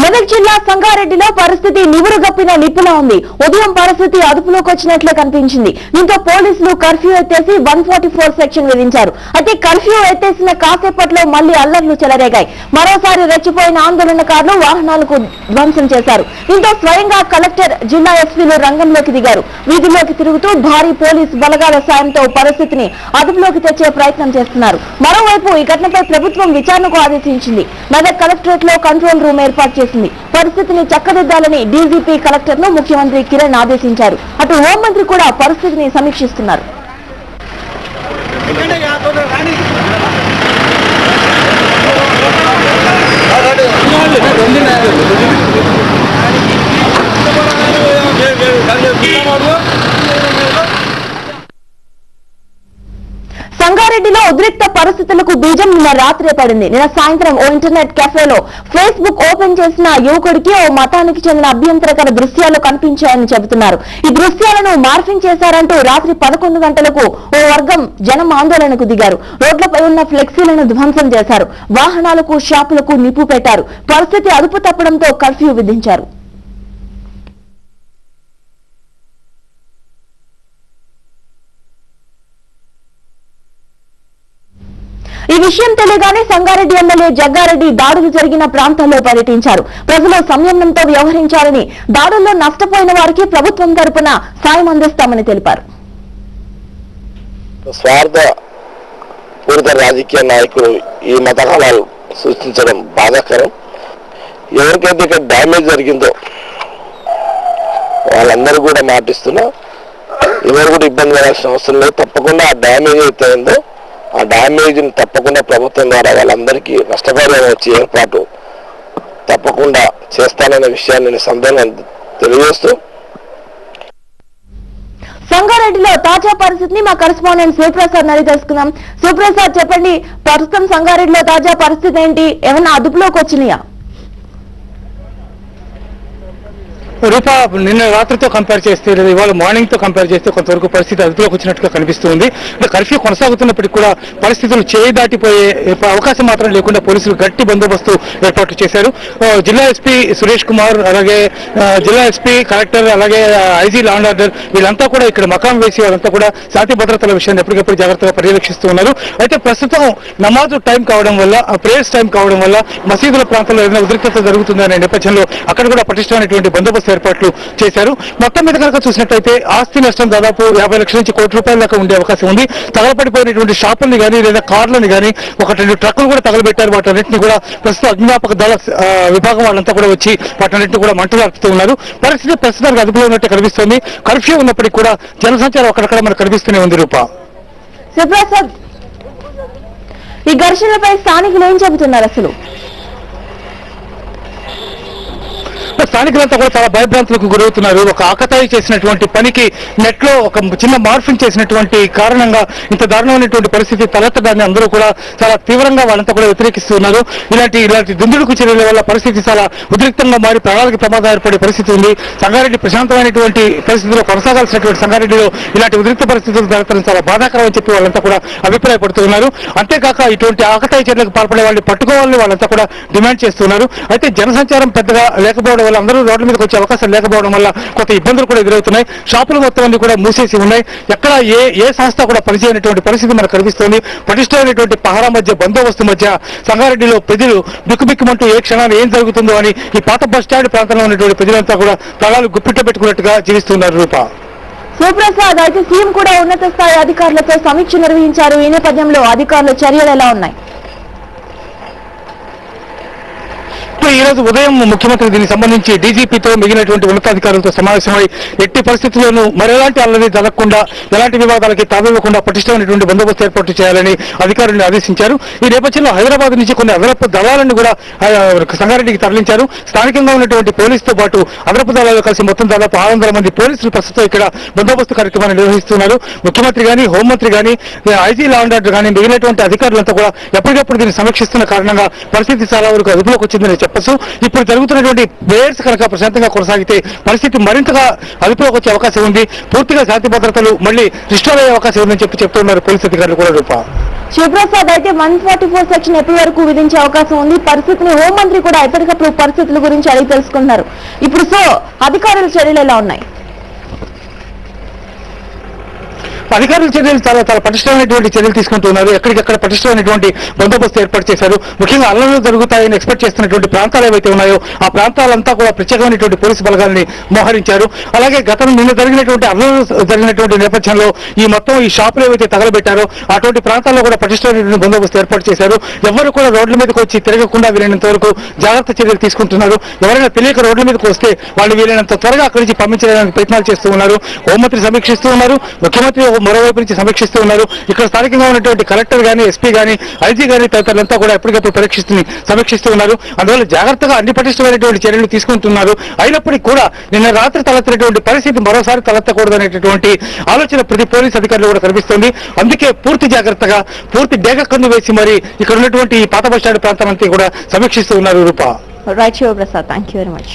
మెదక్ జిల్లా సంగారెడ్డిలో పరిస్థితి నివురుగప్పిన నిప్పులా ఉంది. ఉదయం పరిస్థితి అదుపులోకి వచ్చినట్లే కనిపించింది. దీంతో పోలీసులు కర్ఫ్యూ ఎత్తేసి 144 సెక్షన్ విధించారు. అయితే కర్ఫ్యూ ఎత్తేసిన కాసేపట్లో మళ్లీ అల్లర్లు చెలరేగాయి. మరోసారి రెచ్చిపోయిన ఆందోళనకారులు వాహనాలకు ధ్వంసం చేశారు. దీంతో స్వయంగా కలెక్టర్, జిల్లా ఎస్పీలు రంగంలోకి దిగారు. వీధుల్లోకి తిరుగుతూ భారీ పోలీసు బలగాల సాయంతో పరిస్థితిని అదుపులోకి తెచ్చే ప్రయత్నం చేస్తున్నారు. మరోవైపు ఈ ఘటనపై ప్రభుత్వం విచారణకు ఆదేశించింది. మెదక్ కలెక్టరేట్ లో కంట్రోల్ రూమ్ ఏర్పాటు చేసింది. పరిస్థితిని చక్కదిద్దాలని డీజీపీ కలెక్టర్ ను ముఖ్యమంత్రి కిరణ్ ఆదేశించారు. అటు హోంమంత్రి కూడా పరిస్థితిని సమీక్షిస్తున్నారు. సంగారెడ్డిలో ఉద్రిక్త పరిస్థితులకు బీజం నిన్న రాత్రే పడింది. నిన్న సాయంత్రం ఓ ఇంటర్నెట్ కెఫేలో ఫేస్బుక్ ఓపెన్ చేసిన యువకుడికి ఓ మతానికి చెందిన అభ్యంతరకర దృశ్యాలు కనిపించాయని చెబుతున్నారు. ఈ దృశ్యాలను మార్ఫింగ్ చేశారంటూ రాత్రి 11 గంటలకు ఓ వర్గం జనం ఆందోళనకు దిగారు. రోడ్లపై ఉన్న ఫ్లెక్సీలను ధ్వంసం చేశారు. వాహనాలకు, షాపులకు నిప్పు పెట్టారు. పరిస్థితి అదుపు తప్పడంతో కర్ఫ్యూ విధించారు. ఈ విషయం తెలియగానే సంగారెడ్డి ఎమ్మెల్యే జగ్గారెడ్డి దాడులు జరిగిన ప్రాంతాల్లో పర్యటించారు. ప్రజలు సంయమనంతో వ్యవహరించాలని, దాడుల్లో నష్టపోయిన వారికి ప్రభుత్వం తరపున సాయం అందిస్తామని తెలిపారు. స్వార్థ పూరిత రాజకీయ నాయకులు ఈ మతకాలాలు సృష్టించడం బాధాకరం. ఎవరికైతే ఇక్కడ డ్యామేజ్ జరిగిందో వాళ్ళందరూ కూడా మాటిస్తున్నా, ఎవరు కూడా ఇబ్బంది పడాల్సిన అవసరం లేదు. తప్పకుండా ఆ డ్యామేజ్ అయితే ఉందో ఆ డ్యామేజ్ ని తప్పకుండా ప్రభుత్వం ద్వారా వాళ్ళందరికీ నష్టపరిహారం వచ్చే ఏర్పాటు తప్పకుండా చేస్తాననే విషయాన్ని సందర్భంగా తెలియజేస్తూ, సంగారెడ్డిలో తాజా పరిస్థితిని మా కరెస్పాండెంట్ శివప్రసాద్ అడిగి తెలుసుకుందాం. శివప్రసాద్, చెప్పండి, ప్రస్తుతం సంగారెడ్డిలో తాజా పరిస్థితి ఏంటి? ఏమన్నా అదుపులోకి వచ్చినాయా? రూపా, నిన్న రాత్రితో కంపేర్ చేస్తే లేదా ఇవాళ మార్నింగ్ తో కంపేర్ చేస్తే కొంతవరకు పరిస్థితి అదుపులోకి వచ్చినట్టుగా కనిపిస్తుంది. కర్ఫ్యూ కొనసాగుతున్నప్పటికీ కూడా పరిస్థితులు చేయి దాటిపోయే అవకాశం మాత్రం లేకుండా పోలీసులు గట్టి బందోబస్తు ఏర్పాటు చేశారు. జిల్లా ఎస్పీ సురేష్ కుమార్, అలాగే జిల్లా ఎస్పీ, కలెక్టర్, అలాగే ఐజీ లా అండ్ ఆర్డర్ వీళ్ళంతా కూడా ఇక్కడ మకాం వేసి వాళ్ళంతా కూడా శాంతి భద్రతల విషయాన్ని ఎప్పటికప్పుడు జాగ్రత్తగా పర్యవేక్షిస్తూ ఉన్నారు. అయితే ప్రస్తుతం నమాజు టైం కావడం వల్ల, ప్రేయర్స్ టైం కావడం వల్ల మసీదుల ప్రాంతంలో ఏదైనా ఉద్రిక్తత జరుగుతుందనే నేపథ్యంలో అక్కడ కూడా పటిష్టమైనటువంటి బందోబస్తు ఏర్పాట్లు చేశారు. మొత్తం మీద కనుక చూసినట్లయితే ఆస్తి నష్టం దాదాపు 50 లక్షల నుంచి ₹1 కోటి దాకా ఉండే అవకాశం ఉంది. తగలపడిపోయినటువంటి షాపుల్ని కానీ లేదా కార్లని కానీ 1-2 ట్రక్కులు కూడా తగలబెట్టారు. వాటన్నింటినీ కూడా ప్రస్తుతం అగ్నిమాపక దళ విభాగం వాళ్ళంతా కూడా వచ్చి వాటన్నింటినీ కూడా మంటలాడుతూ ఉన్నారు. పరిస్థితి ప్రస్తుతానికి అదుపులో ఉన్నట్టు కనిపిస్తోంది. కర్ఫ్యూ ఉన్నప్పటికీ కూడా జనసంచారం అక్కడక్కడ మనకు కనిపిస్తూనే ఉంది. రూపా, శివప్రసాద్, ఈ ఘర్షణలపై స్థానికులు ఏం చెబుతున్నారు? అసలు స్థానికులంతా కూడా చాలా భయభ్రాంతులకు గురవుతున్నారు. ఒక ఆకతాయి చేసినటువంటి పనికి నెట్ లో ఒక చిన్న మార్ఫింగ్ చేసినటువంటి కారణంగా ఇంత దారుణమైనటువంటి పరిస్థితి తలెత్తడాన్ని అందరూ కూడా చాలా తీవ్రంగా వాళ్ళంతా కూడా వ్యతిరేకిస్తున్నారు. ఇలాంటి దుందుడుకు చర్యల వల్ల పరిస్థితి చాలా ఉద్రిక్తంగా మారి ప్రాణాలకు ప్రమాదం ఏర్పడే పరిస్థితి ఉంది. సంగారెడ్డి ప్రశాంతమైనటువంటి పరిస్థితిలో కొనసాగాల్సినటువంటి సంగారెడ్డిలో ఇలాంటి ఉద్రిక్త పరిస్థితులు జరగడం చాలా బాధాకరం అని చెప్పి వాళ్ళంతా కూడా అభిప్రాయపడుతున్నారు. అంతేకాక ఇటువంటి ఆకతాయి చర్యలకు పాల్పడే వాళ్ళని పట్టుకోవాలని వాళ్ళంతా కూడా డిమాండ్ చేస్తున్నారు. అయితే జనసంచారం పెద్దగా లేకపోవడం వల్ల, అందరూ రోడ్ల మీదకి వచ్చే అవకాశం లేకపోవడం వల్ల కొంత ఇబ్బందులు కూడా ఎదురవుతున్నాయి. షాపులు మొత్తం అన్ని కూడా మూసేసి ఉన్నాయి. ఎక్కడ ఏ సంస్థ కూడా పనిచేయనటువంటి పరిస్థితి మనకు కనిపిస్తోంది. పటిష్టమైనటువంటి పహారా మధ్య, బందోబస్తు మధ్య సంగారెడ్డిలో ప్రజలు బిక్కుబిక్కుమంటూ ఏ క్షణాన్ని ఏం జరుగుతుందో అని ఈ పాత బస్టాండ్ ప్రాంతంలో ఉన్నటువంటి ప్రజలంతా కూడా ప్రాణాలు గుప్పిట పెట్టుకున్నట్టుగా జీవిస్తున్నారు. రూపా, శివప్రసాద్, అయితే సీఎం కూడా ఉన్నత స్థాయి అధికారులతో సమీక్ష నిర్వహించారు. ఈ నేపథ్యంలో అధికారుల చర్యలు ఎలా ఉన్నాయి? ఈ రోజు ఉదయం ముఖ్యమంత్రి దీనికి సంబంధించి డీజీపీతో మిగిలినటువంటి ఉన్నతాధికారులతో సమావేశమై ఎట్టి పరిస్థితుల్లోనూ మరెలాంటి అల్లరి జరగకుండా, ఎలాంటి వివాదాలకి తావివ్వకుండా పటిష్టమైనటువంటి బందోబస్తు ఏర్పాటు చేయాలని అధికారులను ఆదేశించారు. ఈ నేపథ్యంలో హైదరాబాద్ నుంచి కొన్ని అదనపు దళాలను కూడా సంగారెడ్డికి తరలించారు. స్థానికంగా ఉన్నటువంటి పోలీసుతో పాటు అదనపు దళాలు కలిసి మొత్తం దాదాపు 600 మంది పోలీసులు ప్రస్తుతం ఇక్కడ బందోబస్తు కార్యక్రమాన్ని నిర్వహిస్తున్నారు. ముఖ్యమంత్రి గానీ, హోంమంత్రి గానీ, ఐజీ లా అండ్ ఆర్డర్ గానీ మిగిలినటువంటి అధికారులంతా కూడా ఎప్పటికప్పుడు దీన్ని సమీక్షిస్తున్న కారణంగా పరిస్థితి చాలా వరకు అదుపులోకి వచ్చిందని చెప్పారు. చెప్పచ్చు. ఇప్పుడు జరుగుతున్నటువంటి ప్రేయర్స్ కనుక ప్రశాంతంగా కొనసాగితే పరిస్థితి మరింతగా అదుపులోకి వచ్చే అవకాశం ఉంది. పూర్తిగా శాంతి భద్రతలు మళ్ళీ రిస్టోర్ అయ్యే అవకాశం ఉందని చెప్తున్నారు పోలీసు అధికారులు కూడా. రూపా శివప్రసాద్, అయితే 144 సెక్షన్ ఎప్పటి వరకు విధించే అవకాశం ఉంది? పరిస్థితిని హోంమంత్రి కూడా ఎప్పటికప్పుడు పరిస్థితుల గురించి అడిగి తెలుసుకుంటున్నారు. ఇప్పుడు అధికారుల చర్యలు ఎలా ఉన్నాయి? అధికారుల చర్యలు చాలా పటిష్టమైనటువంటి చర్యలు తీసుకుంటున్నారు. ఎక్కడికక్కడ పటిష్టమైనటువంటి బందోబస్తు ఏర్పాటు చేశారు. ముఖ్యంగా అల్లర్లు జరుగుతాయని ఎక్స్పెక్ట్ చేస్తున్నటువంటి ప్రాంతాలు ఏవైతే ఉన్నాయో ఆ ప్రాంతాలంతా కూడా ప్రత్యేకమైనటువంటి పోలీసు బలగాల్ని మోహరించారు. అలాగే నిన్న జరిగినటువంటి అల్లర్లు జరిగినటువంటి నేపథ్యంలో ఈ షాపులు ఏవైతే తగలబెట్టారో అటువంటి ప్రాంతాల్లో కూడా పటిష్టమైనటువంటి బందోబస్తు ఏర్పాటు చేశారు. ఎవరు కూడా రోడ్ల మీదకి వచ్చి తిరగకుండా వీలైనంత వరకు జాగ్రత్త చర్యలు తీసుకుంటున్నారు. ఎవరైనా తెలియక రోడ్ల మీదకి వస్తే వాళ్ళు వీలైనంత త్వరగా అక్కడి నుంచి పంపించడానికి ప్రయత్నాలు చేస్తూ ఉన్నారు. హోంమంత్రి సమీక్షిస్తూ ఉన్నారు, ముఖ్యమంత్రి మరోవైపు నుంచి సమీక్షిస్తూ ఉన్నారు. ఇక్కడ స్థానికంగా ఉన్నటువంటి కలెక్టర్ గానీ, ఎస్పీ గానీ, ఐజీ గానీ తదితరులంతా కూడా ఎప్పటికప్పుడు సమీక్షిస్తూ ఉన్నారు. అందువల్ల జాగ్రత్తగా అన్ని పటిష్టమైనటువంటి చర్యలు తీసుకుంటున్నారు. అయినప్పటికీ కూడా నిన్న రాత్రి తలెత్తినటువంటి పరిస్థితి మరోసారి తలెత్తకూడదనేటటువంటి ఆలోచన ప్రతి పోలీసు అధికారులు కూడా కనిపిస్తుంది. అందుకే పూర్తి జాగ్రత్తగా పూర్తి డేగ కన్ను వేసి మరి ఇక్కడ ఉన్నటువంటి పాత బస్టాండ్ ప్రాంతం అంతా కూడా సమీక్షిస్తూ ఉన్నారు. Roopa right Sivaprasad, thank you very much.